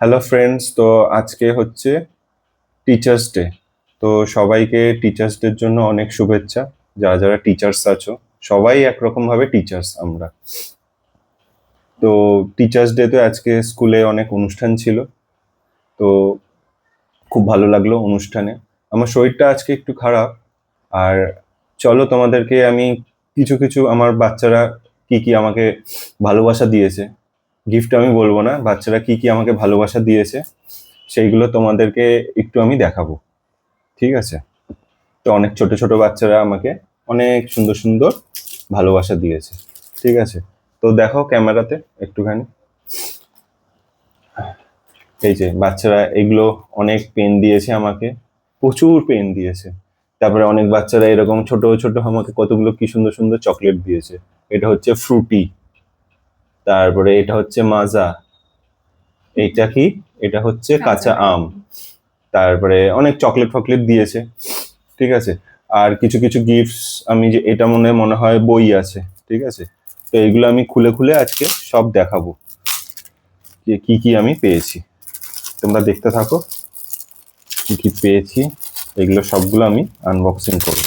Hello friends, তো আজকে হচ্ছে টিচার্স ডে। তো সবাইকে টিচার্স ডের জন্য অনেক শুভেচ্ছা। যারা যারা টিচার্স আছো, সবাই একরকম ভাবে টিচার্স আমরা। তো টিচার্স ডে তে আজকে স্কুলে অনেক অনুষ্ঠান ছিল। তো খুব ভালো লাগলো অনুষ্ঠানে। আমার শরীরটা আজকে একটু খারাপ। আর চলো তোমাদেরকে আমি কিছু কিছু আমার বাচ্চারা কি কি আমাকে ভালোবাসা দিয়েছে, গিফট আমি বলবো না, বাচ্চারা কি কি আমাকে ভালোবাসা দিয়েছে সেইগুলো তোমাদেরকে একটু আমি দেখাবো। ঠিক আছে? তো অনেক ছোট ছোট বাচ্চারা আমাকে অনেক সুন্দর সুন্দর ভালোবাসা দিয়েছে। ঠিক আছে? তো দেখো ক্যামেরাতে একটুখানি। এই যে বাচ্চারা এগুলো অনেক পেন দিয়েছে আমাকে, প্রচুর পেন দিয়েছে। তারপরে অনেক বাচ্চারা এরকম ছোট ছোট আমাকে কতগুলো কি সুন্দর সুন্দর চকলেট দিয়েছে। এটা হচ্ছে ফ্রুটি, তারপরে এটা হচ্ছে মাজা, এটা কি, এটা হচ্ছে কাঁচা আম। তারপরে অনেক চকলেট ফকলেট দিয়েছে। ঠিক আছে? আর কিছু কিছু গিফটস, আমি যে এটা মনে মনে হয় বই আছে। ঠিক আছে? তো এগুলো আমি খুলে খুলে আজকে সব দেখাবো যে কি কি আমি পেয়েছি। তোমরা দেখতে থাকো কি কি পেয়েছি। এগুলো সবগুলো আমি আনবক্সিং করব।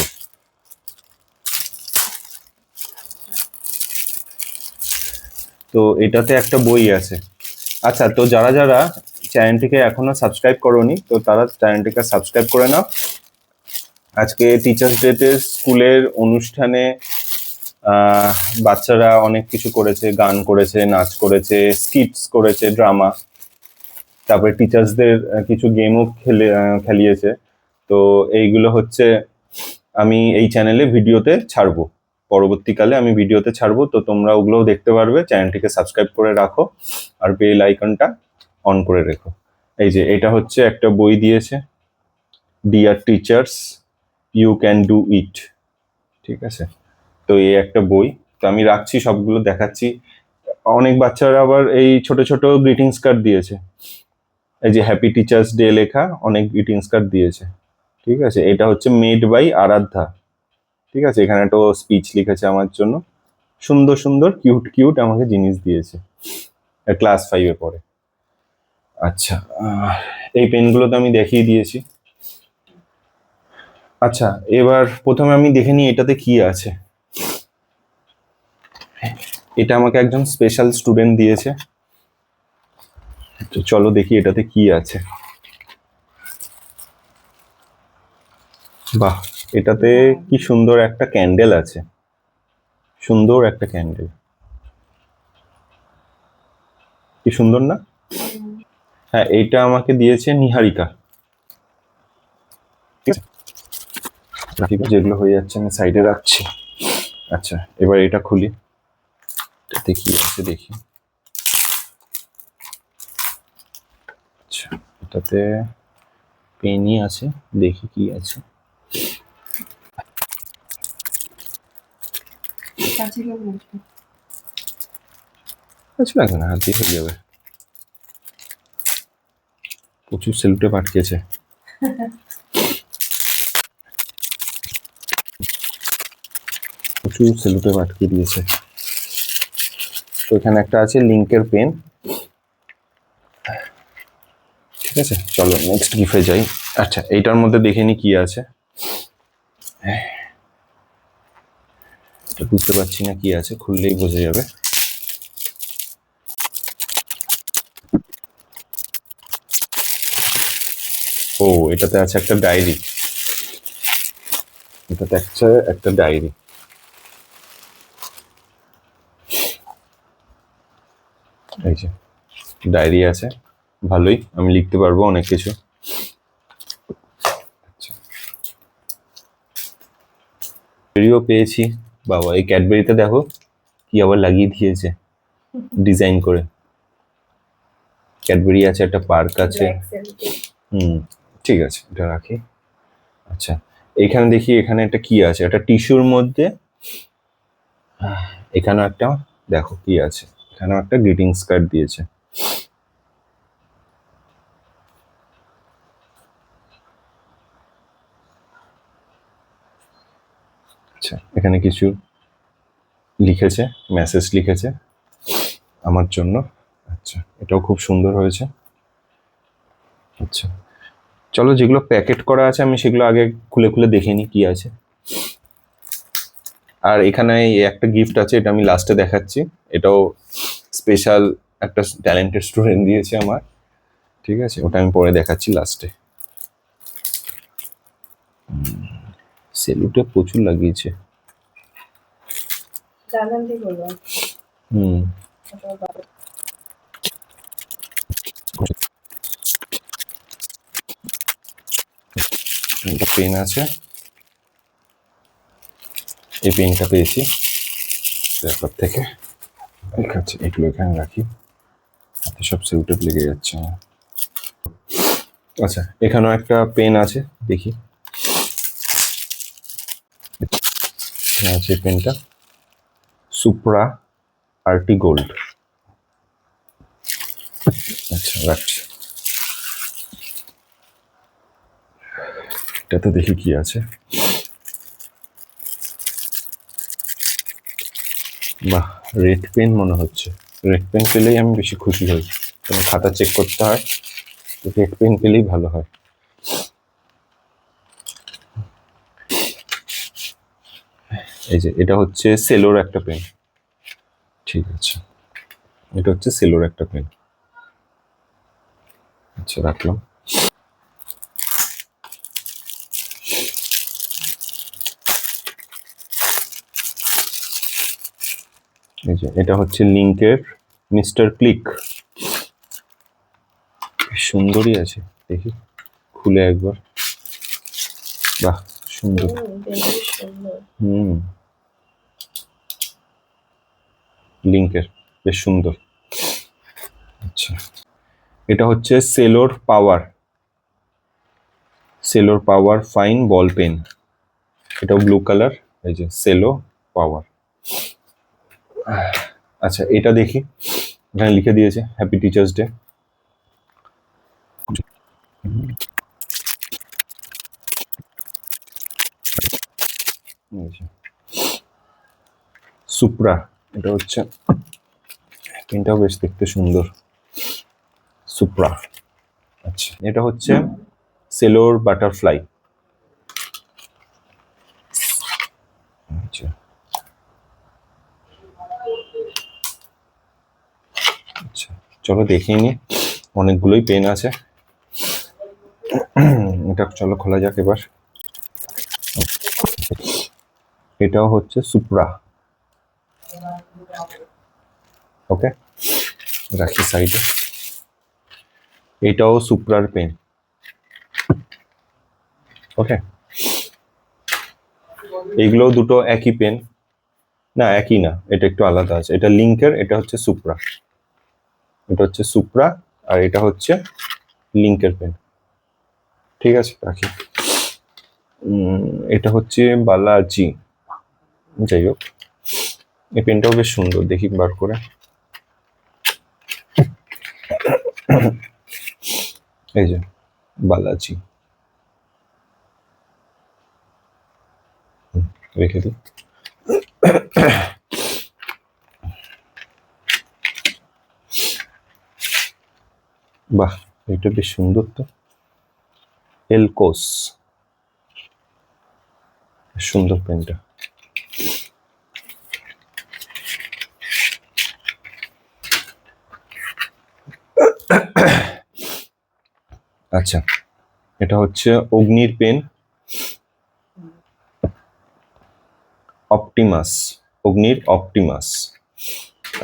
তো এটাতে একটা বই আছে। আচ্ছা, তো যারা যারা চ্যানেলটিকে এখনো সাবস্ক্রাইব করোনি, তো তারা চ্যানেলটিকে সাবস্ক্রাইব করে নাও। আজকে টিচার্স ডেতে স্কুলের অনুষ্ঠানে আহ, বাচ্চারা অনেক কিছু করেছে, গান করেছে, নাচ করেছে, স্কিটস করেছে, ড্রামা। তারপরে টিচার্সদের কিছু গেমও খেলিয়েছে। তো এইগুলো হচ্ছে আমি এই চ্যানেলে ভিডিওতে ছাড়বো। পরবর্তীকালে আমি ভিডিওতে ছাড়বো, তো তোমরা ওগুলোও দেখতে পারবে। চ্যানেলটিকে সাবস্ক্রাইব করে রাখো আর বেল আইকনটা অন করে রেখো। এই যে এটা হচ্ছে একটা বই দিয়েছে, dear teachers, you can do it. ঠিক আছে? তো এই একটা বই। তো আমি রাখছি, সবগুলো দেখাচ্ছি। অনেক বাচ্চারা আবার এই ছোট ছোট গ্রিটিংস কার্ড দিয়েছে। এই যে হ্যাপি টিচার্স ডে লেখা অনেক গ্রিটিংস কার্ড দিয়েছে। ঠিক আছে? এটা হচ্ছে মেড বাই আরাধ্যা। ঠিক আছে? এখানে একটা স্পিচ লিখেছে আমার জন্য। সুন্দর সুন্দর কিউট কিউট আমাকে জিনিস দিয়েছে। ক্লাস 5-এ পড়ে। আচ্ছা, এই পেনগুলো তো আমি দেখিয়ে দিয়েছি। আচ্ছা, এবার প্রথমে আমি দেখে নিই এটাতে কি আছে। এটা আমাকে একজন স্পেশাল স্টুডেন্ট দিয়েছে। তো চলো দেখি এটাতে কি আছে। বাহ, এটাতে কি সুন্দর একটা ক্যান্ডেল আছে। সুন্দর একটা ক্যান্ডেল, কি সুন্দর না? হ্যাঁ, এইটা আমাকে দিয়েছে নিহারিকা। ঠিক আছে, ঠিক আছে, যেগুলো হয়ে যাচ্ছে আমি সাইডে রাখছি। আচ্ছা, এবার এটা খুলি, এটাতে কি আছে দেখি। আচ্ছা, এটাতে পেনই আছে, দেখি কি আছে। আচ্ছা, লাগবে না, হাত দিয়ে হয়ে যাবে। প্রচুর সেলুটেপ আটকেছে। প্রচুর সেলুটেপ আটকে দিয়েছে। তো এখানে একটা আছে লিঙ্কের পেন। ঠিক আছে, চলো নেক্সট গিফটে যাই। আচ্ছা, এইটার মধ্যে দেখে নি কি আছে। এটা বুঝতে পারছি না কি আছে, খুললেই বোঝা যাবে। ও, এটাতে আছে একটা ডায়েরি। এটাতে একটা ডায়েরি। এই যে ডায়েরি আছে, ভালোই, আমি লিখতে পারবো অনেক কিছু। আচ্ছা, ক্যাডবেরিও পেয়েছি। বাবা, এই ক্যাডবেরিতে দেখো কি আবার লাগিয়ে দিয়েছে ডিজাইন করে। ক্যাডবেরি আছে, একটা পার্ক আছে। হুম, ঠিক আছে, এটা রাখি। আচ্ছা, এখানে দেখি, এখানে একটা কি আছে, একটা টিস্যুর মধ্যে। এখানেও একটা, দেখো কি আছে, এখানেও একটা গ্রিটিংস কার্ড দিয়েছে। আচ্ছা, এখানে কিছু লিখেছে, মেসেজ লিখেছে আমার জন্য। আচ্ছা, এটাও খুব সুন্দর হয়েছে। আচ্ছা, চলো যেগুলো প্যাকেট করা আছে আমি সেগুলো আগে খুলে খুলে দেখে নিই কি আছে। আর এখানে এই একটা গিফট আছে, এটা আমি লাস্টে দেখাচ্ছি। এটাও স্পেশাল একটা ট্যালেন্টেড স্টুডেন্ট দিয়েছে আমার, ঠিক আছে, ওটা আমি পরে দেখাচ্ছি লাস্টে। সেলুটে প্রচুর লাগিয়েছে। হুম, একটা পেন আছে, এই পেনটা পেয়েছি ব্যাপার থেকে। ঠিক আছে, এগুলো এখানে রাখি, হাতে সব সেলুটেপ লেগে যাচ্ছে আমার। আচ্ছা, এখানেও একটা পেন আছে, দেখি আছে পেনটা, সুপ্রা আরটি গোল্ড। আচ্ছা, রাখছি। এটাতে দেখি কি আছে। বাহ, রেড পেন মনে হচ্ছে। রেড পেন পেলেই আমি বেশি খুশি হই, কারণ খাতা চেক করতে হয়, তো রেড পেন পেলেই ভালো হয়। এই যে এটা হচ্ছে সেলোর একটা পেন, ঠিক আছে, এটা হচ্ছে সেলোর একটা পেন। আচ্ছা, রাখলাম। এই যে এটা হচ্ছে লিঙ্কের মিস্টার ক্লিক, সুন্দরই আছে, দেখি খুলে একবার। বাহ, সুন্দর। হুম, লিঙ্কের বেশ সুন্দর। আচ্ছা, এটা হচ্ছে সেলোর পাওয়ার, সেলোর পাওয়ার ফাইন বল পেন, এটাও ব্লু কালার। এই যে সেলো পাওয়ার। আচ্ছা, এটা দেখি, এখানে লিখে দিয়েছে হ্যাপি টিচার্স ডে। সুপ্রা, এটা হচ্ছে, পেনটাও বেশ দেখতে সুন্দর, সুপ্রা। আচ্ছা, এটা হচ্ছে সেলোর বাটারফ্লাই। আচ্ছা, আচ্ছা, চলো দেখিয়ে নি, অনেকগুলোই পেন আছে। এটা চলো খোলা যাক এবার। এটাও হচ্ছে সুপ্রা। ওকে, রাখি সাইডে। এটাও সুপ্রার পেন। ওকে, এইগুলো দুটো একই পেন, না একই না, এটা একটু আলাদা আছে, এটা লিঙ্কের, এটা হচ্ছে সুপ্রা, এটা হচ্ছে সুপ্রা, আর এটা হচ্ছে লিঙ্কের পেন। ঠিক আছে, রাখি। এটা হচ্ছে বালাজি, যাই হোক, এই পেনটাও বেশ সুন্দর, দেখি বার করে। এই যে বালাজি, রেখে দিই। বাহ, এটা বেশ সুন্দর তো, এলকোস, সুন্দর পেনটা। আচ্ছা, এটা হচ্ছে অগ্নির পেন, অপটিমাস, অগ্নির অপটিমাস।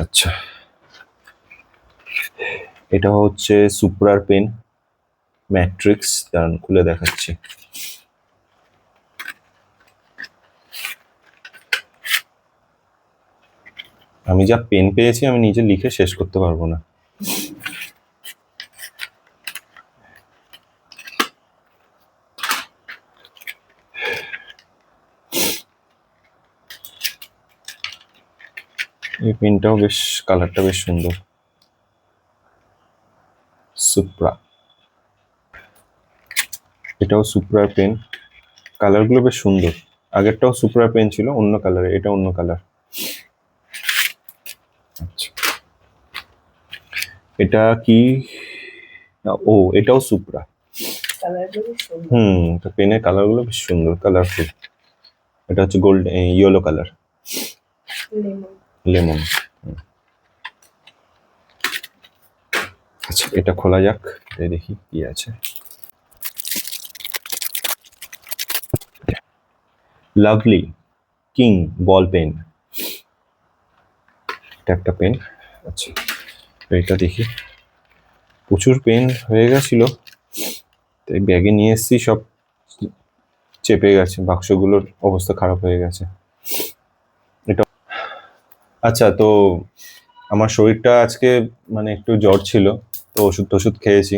আচ্ছা, এটা হচ্ছে সুপ্রার পেন, ম্যাট্রিক্স, দাঁড়ান খুলে দেখাচ্ছি। আমি যা পেন পেয়েছি আমি নিজে লিখে শেষ করতে পারবো না। এই পেনটাও বেশ, কালারটা বেশ সুন্দর, সুপ্রা। এটাও সুপ্রার পেন, কালারগুলো বেশ সুন্দর। আগেরটাও সুপ্রার পেন ছিল অন্য কালারে, এটা অন্য কালার। আচ্ছা, এটা কি, ও এটাও সুপ্রা। কালারগুলো সুন্দর। তো পেনের কালারগুলো বেশ সুন্দর, কালারফুল। এটা হচ্ছে gold yellow colour, lemon. Lemon. আচ্ছা এটা খোলা যাক, এই দেখি কি আছে। লাভলি কিং বল পেন, এটা একটা পেন। আচ্ছা এটা দেখি, প্রচুর পেন হয়ে গেছিল তাই ব্যাগে নিয়ে এসেছি, সব চেপে গেছে, বাক্সগুলোর অবস্থা খারাপ হয়ে গেছে। এটা আচ্ছা, তো আমার শরীরটা আজকে মানে একটু জ্বর ছিল, তো ওষুধ টষুধ খেয়েছি,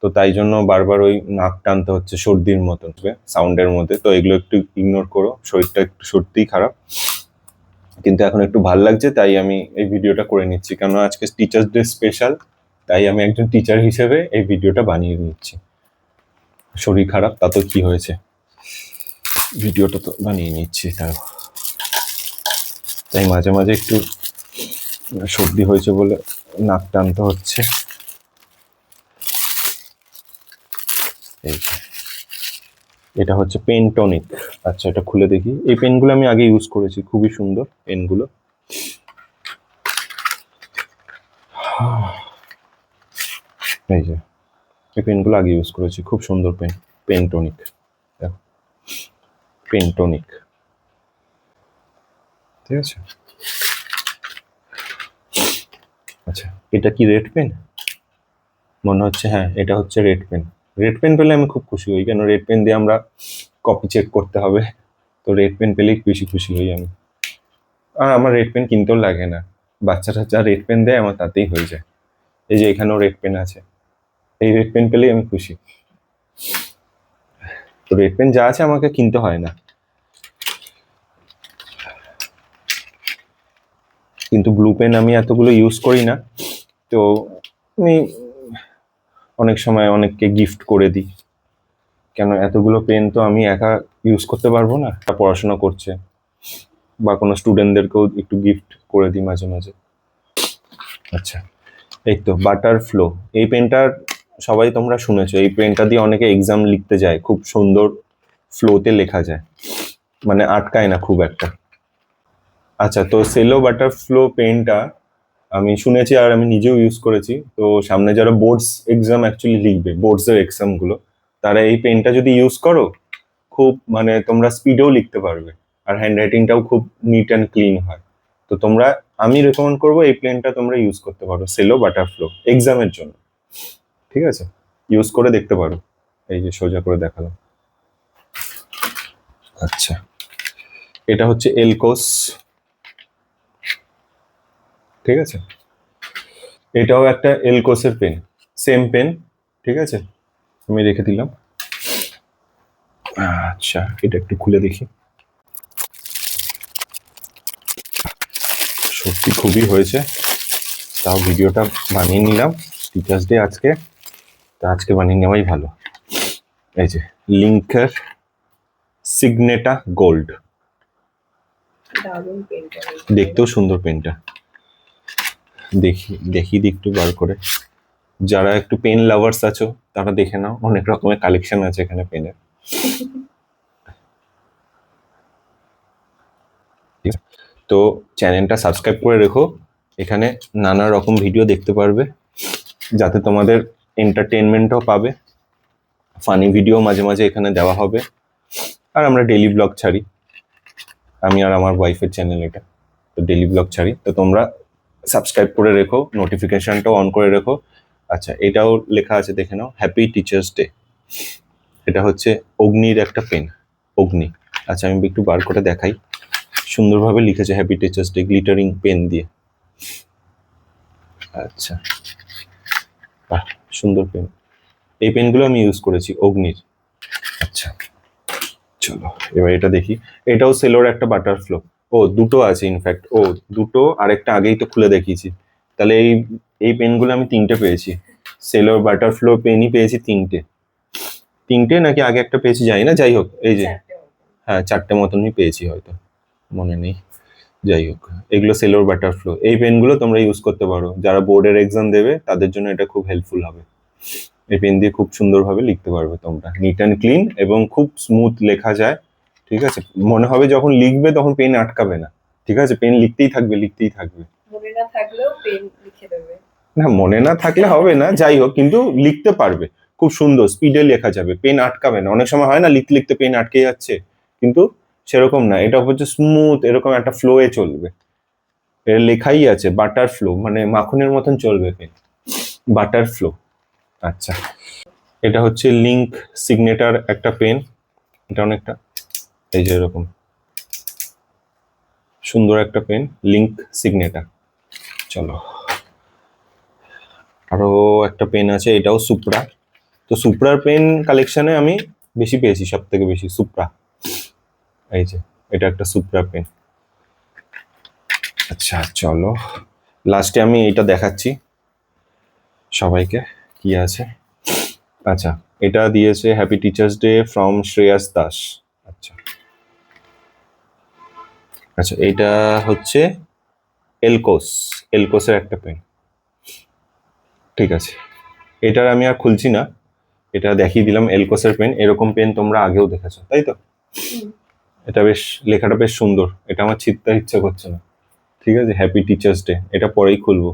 তো তাই জন্য বারবার ওই নাক টানতে হচ্ছে সর্দির মতন সাউন্ডের মধ্যে। তো এগুলো একটু ইগনোর করো, শরীরটা একটু সত্যিই খারাপ, কিন্তু এখন একটু ভাল লাগছে তাই আমি এই ভিডিওটা করে নিচ্ছি, কেন আজকে টিচার্স ডে স্পেশাল, তাই আমি একজন টিচার হিসেবে এই ভিডিওটা বানিয়ে নিচ্ছি। শরীর খারাপ তা তো কি হয়েছে, ভিডিওটা তো বানিয়ে নিচ্ছি তাই মাঝে মাঝে একটু সর্দি হয়েছে বলে নাক টানতে হচ্ছে। এই যে, এটা হচ্ছে পেন টনিক। আচ্ছা এটা খুলে দেখি, এই পেনগুলো আমি আগে ইউজ করেছি, খুবই সুন্দর পেনগুলো। এই যে এই পেনগুলো আগে ইউজ করেছি, খুব সুন্দর pen, Pentonic, Pentonic, ঠিক আছে। আচ্ছা এটা কি রেড পেন? মনে হচ্ছে হ্যাঁ, এটা হচ্ছে রেড পেন। রেড পেন পেলে আমি খুব খুশি হই, কেন রেড পেন দিয়ে আমরা কপি চেক করতে হবে, তো রেড পেন পেলেই বেশি খুশি হই আমি। আর আমার রেড পেন কিনতেও লাগে না, বাচ্চারা যা রেড পেন দেয় আমার তাতেই হয়ে যায়। এই যে এখানেও রেড পেন আছে, এই রেড পেন পেলেই আমি খুশি। তো রেড পেন যা আছে আমাকে কিনতে হয় না, কিন্তু ব্লু পেন আমি এতগুলো ইউজ করি না, তো আমি অনেক সময় অনেককে গিফট করে দিই, কেন এতগুলো পেন তো আমি একা ইউজ করতে পারবো না, পড়াশোনা করছে বা কোনো স্টুডেন্টদেরকেও একটু গিফট করে দিই মাঝে মাঝে। আচ্ছা এই তো বাটার ফ্লো, এই পেনটার সবাই তোমরা শুনেছো, এই পেনটা দিয়ে অনেকে এক্সাম লিখতে যায়, খুব সুন্দর ফ্লোতে লেখা যায়, মানে আটকায় না খুব একটা। আচ্ছা তো সেলো বাটার ফ্লো পেনটা আমি শুনেছি আর আমি নিজেও ইউজ করেছি, তো সামনে যারা বোর্ডস এক্সাম অ্যাকচুয়ালি লিখবে, বোর্ডসের এক্সামগুলো, তারা এই পেনটা যদি ইউজ করো খুব মানে তোমরা স্পিডেও লিখতে পারবে, আর হ্যান্ড রাইটিংটাও খুব নিট অ্যান্ড ক্লিন হয়। তো তোমরা, আমি রেকমেন্ড করবো এই পেনটা তোমরা ইউজ করতে পারো, সেলো বাটারফ্লো এক্সামের জন্য, ঠিক আছে, ইউজ করে দেখতে পারো। এই যে সোজা করে দেখালাম। আচ্ছা এটা হচ্ছে এলকোস, ঠিক আছে, এটাও একটা এলকোসের পেন, সেম পেন, ঠিক আছে, আমি রেখে দিলাম। আচ্ছা এটা একটু খুলে দেখি, সত্যি খুবই হয়েছে, তাও ভিডিওটা বানিয়ে নিলাম, টিচার্স ডে আজকে, তা আজকে বানিয়ে নেওয়াই ভালো। এই যে লিঙ্কের সিগনেটা গোল্ড, দারুণ পেনটা। দেখতেও সুন্দর পেনটা, দেখি দেখি একটু বার করে, যারা একটু পেন লাভার্স আছো তারা দেখে নাও, অনেক রকমের কালেকশন আছে এখানে পেনের। তো চ্যানেলটা সাবস্ক্রাইব করে রেখো, এখানে নানা রকম ভিডিও দেখতে পারবে, যাতে তোমাদের এন্টারটেনমেন্টও পাবে, ফানি ভিডিও মাঝে মাঝে এখানে দেওয়া হবে, আর আমরা ডেইলি ব্লগ ছাড়ি, আমি আর আমার ওয়াইফের চ্যানেল এটা, তো ডেইলি ব্লগ ছাড়ি, তো তোমরা সাবস্ক্রাইব করে রেখো, নোটিফিকেশনটাও অন করে রেখো। আচ্ছা এটাও লেখা আছে দেখে নাও, হ্যাপি টিচার্স ডে, এটা হচ্ছে অগ্নির একটা পেন, অগ্নি। আচ্ছা আমি একটু বার করে দেখাই, সুন্দরভাবে লিখেছে happy teachers day glittering pen দিয়ে। আচ্ছা বাহ, সুন্দর পেন, এই পেনগুলো আমি ইউজ করেছি অগ্নির। আচ্ছা চলো এবার এটা দেখি, এটাও সেলোর একটা বাটার ফ্লো, ও দুটো আছে ইনফ্যাক্ট, ও দুটো, আরেকটা আগেই তো খুলে দেখিয়েছি, তাহলে এই এই পেনগুলো আমি তিনটে পেয়েছি, সেলোর বাটার ফ্লো পেনই পেয়েছি তিনটে, তিনটে নাকি আগে একটা পেয়েছি জানি না, যাই হোক এই যে হ্যাঁ চারটে মতনই পেয়েছি হয়তো, মনে নেই, যাই হোক এগুলো সেলোর বাটার ফ্লো, এই পেনগুলো তোমরা ইউজ করতে পারো, যারা বোর্ডের এক্সাম দেবে তাদের জন্য এটা খুব হেল্পফুল হবে। এই পেন দিয়ে খুব সুন্দরভাবে লিখতে পারবে তোমরা, নিট অ্যান্ড ক্লিন এবং খুব স্মুথ লেখা যায়। ঠিক আছে, মনে হবে যখন লিখবে তখন পেন আটকাবে না। ঠিক আছে, পেন লিখতেই থাকবে লিখতেই থাকবে। মনে না থাকলেও পেন লিখে দেবে। না, মনে না থাকলে হবে না, যাই হোক, কিন্তু লিখতে পারবে খুব সুন্দর স্পিডে লেখা যাবে, পেন আটকাবে না। অনেক সময় হয় না লিখতে লিখতে পেন আটকে যাচ্ছে, কিন্তু সেরকম না, এটা হচ্ছে স্মুথ, এরকম একটা ফ্লোয়ে চলবে। এর লেখাই আছে বাটার ফ্লো, মানে মাখনের মতন চলবে পেন, বাটার ফ্লো। আচ্ছা, এটা হচ্ছে লিঙ্ক সিগনেটার একটা পেন। এটা অনেকটা এই যে এরকম সুন্দর একটা পেন, লিঙ্ক সিগনেটার। চলো, আরো একটা পেন আছে, এটাও সুপ্রা। তো সুপ্রার পেন কালেকশনে আমি বেশি পেয়েছি, সব থেকে বেশি সুপ্রা। এই যে এটা একটা সুপ্রা পেন। আচ্ছা চলো, লাস্টে আমি এটা দেখাচ্ছি সবাইকে কি আছে। আচ্ছা, এটা দিয়েছে happy teachers day from Shreyas Das. আচ্ছা আচ্ছা, এটা হচ্ছে এলকোস, এলকোসের একটা পেন। ঠিক আছে, এটার আমি আর খুলছি না, এটা দেখিয়ে দিলাম এলকোসের পেন। এরকম পেন তোমরা আগেও দেখেছো তাই তো? এটা বেশ, লেখাটা বেশ সুন্দর, এটা আমার ছিঁড়তে ইচ্ছা করছে না। ঠিক আছে, হ্যাপি টিচার্স ডে, এটা পরেই খুলবো।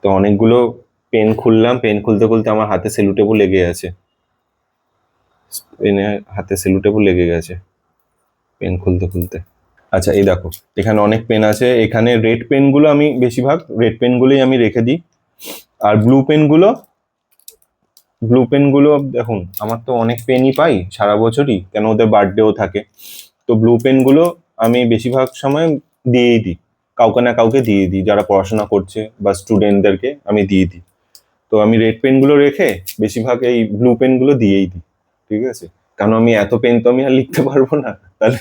তো অনেকগুলো পেন খুললাম, পেন খুলতে খুলতে আমার হাতে সেলুটেবল লেগে আছে, পেনে হাতে সেলুটেবল লেগে গেছে পেন খুলতে খুলতে। আচ্ছা এই দেখো, এখানে অনেক পেন আছে। এখানে রেড পেনগুলো আমি বেশিরভাগ রেড পেনগুলোই আমি রেখে দিই, আর ব্লু পেনগুলো দেখুন, আমার তো অনেক পেনই পাই সারা বছরই, কেন ওদের বার্থডেও থাকে। তো ব্লু পেনগুলো আমি বেশিরভাগ সময় দিয়েই দিই, কাউকে না কাউকে দিয়ে দিই, যারা পড়াশোনা করছে বা স্টুডেন্টদেরকে আমি দিয়ে দিই। তো আমি রেড পেনগুলো রেখে বেশিরভাগ এই ব্লু পেনগুলো দিয়েই দিই। ঠিক আছে, কারণ আমি এত পেন তো আমি আর লিখতে পারবো না, তাহলে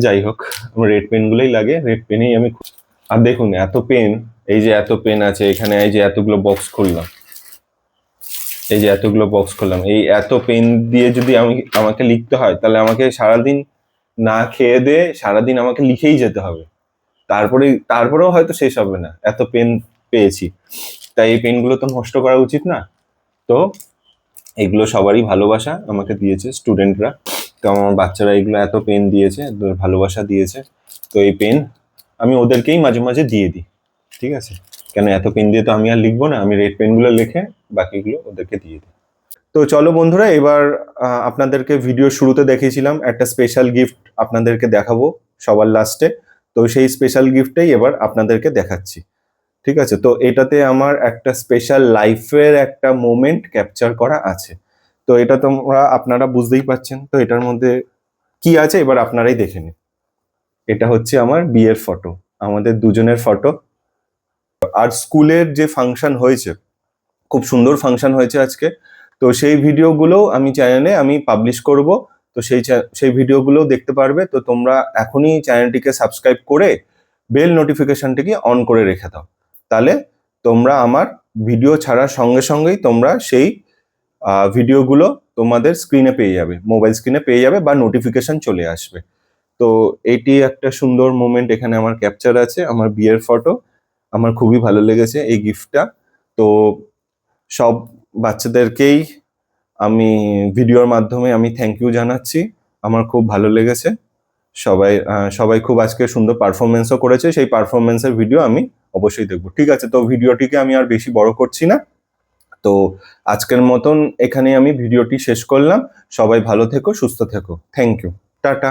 যাই হোক, আমার রেড পেনগুলোই লাগে, রেড পেনেই আমি। আর দেখুন এত পেন, এই যে এত পেন আছে এখানে, এই যে এতগুলো বক্স খুললাম, এই যে এতগুলো বক্স খুললাম, এই এত পেন দিয়ে যদি আমাকে লিখতে হয়, তাহলে আমাকে সারাদিন না খেয়ে দিয়ে সারাদিন আমাকে লিখেই যেতে হবে, তারপরেও হয়তো শেষ হবে না, এত পেন পেয়েছি। তাই এই পেনগুলো তো নষ্ট করা উচিত না। তো এগুলো সবারই ভালোবাসা আমাকে দিয়েছে স্টুডেন্টরা, তো আমার বাচ্চারা এগুলো এত পেন দিয়েছে, ভালোবাসা দিয়েছে। তো এই পেন আমি ওদেরকেই মাঝে মাঝে দিয়ে দিই। ঠিক আছে, কেন এত পেন দিয়ে তো আমি আর লিখবো না, আমি রেড পেনগুলো লিখে বাকিগুলো ওদেরকে দিয়ে দিই। তো চলো বন্ধুরা, এবার আপনাদেরকে ভিডিও শুরুতে দেখিয়েছিলাম একটা স্পেশাল গিফট আপনাদেরকে দেখাবো সবার লাস্টে। তো সেই স্পেশাল গিফটটাই এবার আপনাদেরকে দেখাচ্ছি। ঠিক আছে, তো এটাতে আমার একটা স্পেশাল লাইফের একটা মোমেন্ট ক্যাপচার করা আছে। তো এটা আপনারা বুঝতেই পারছেন, তো এটার মধ্যে কি আছে এবার আপনারাই দেখে নিন। এটা হচ্ছে আমার বিয়ের ফটো, আমাদের দুজনের ফটো। আর স্কুলের যে ফাংশন হয়েছে, খুব সুন্দর ফাংশন হয়েছে আজকে। তো সেই ভিডিওগুলো আমি চ্যানেলে আমি পাবলিশ করব। তো সেই ভিডিওগুলো দেখতে পারবে। তো তোমরা এখনই চ্যানেলটিকে সাবস্ক্রাইব করে বেল নোটিফিকেশনটিকে অন করে রেখে দাও, তাহলে তোমরা আমার ভিডিও ছাড়ার সঙ্গে সঙ্গেই তোমরা সেই ভিডিওগুলো তোমাদের স্ক্রিনে পেয়ে যাবে, মোবাইল স্ক্রিনে পেয়ে যাবে, বা নোটিফিকেশন চলে আসবে। তো এটি একটা সুন্দর মোমেন্ট এখানে আমার ক্যাপচার আছে, আমার বিয়ের ফটো। আমার খুবই ভালো লেগেছে এই গিফটটা। তো সব বাচ্চাদেরকেই আমি ভিডিওর মাধ্যমে আমি থ্যাংক ইউ জানাচ্ছি, আমার খুব ভালো লেগেছে। সবাই খুব আজকে সুন্দর পারফরমেন্সও করেছে, সেই পারফরমেন্সের ভিডিও আমি অবশ্যই দেখবো। ঠিক আছে, তো ভিডিওটিকে আমি আর বেশি বড় করছি না। তো আজকের মতন এখানে আমি ভিডিওটি শেষ করলাম। সবাই ভালো থেকো, সুস্থ থেকো, থ্যাংক ইউ, টাটা।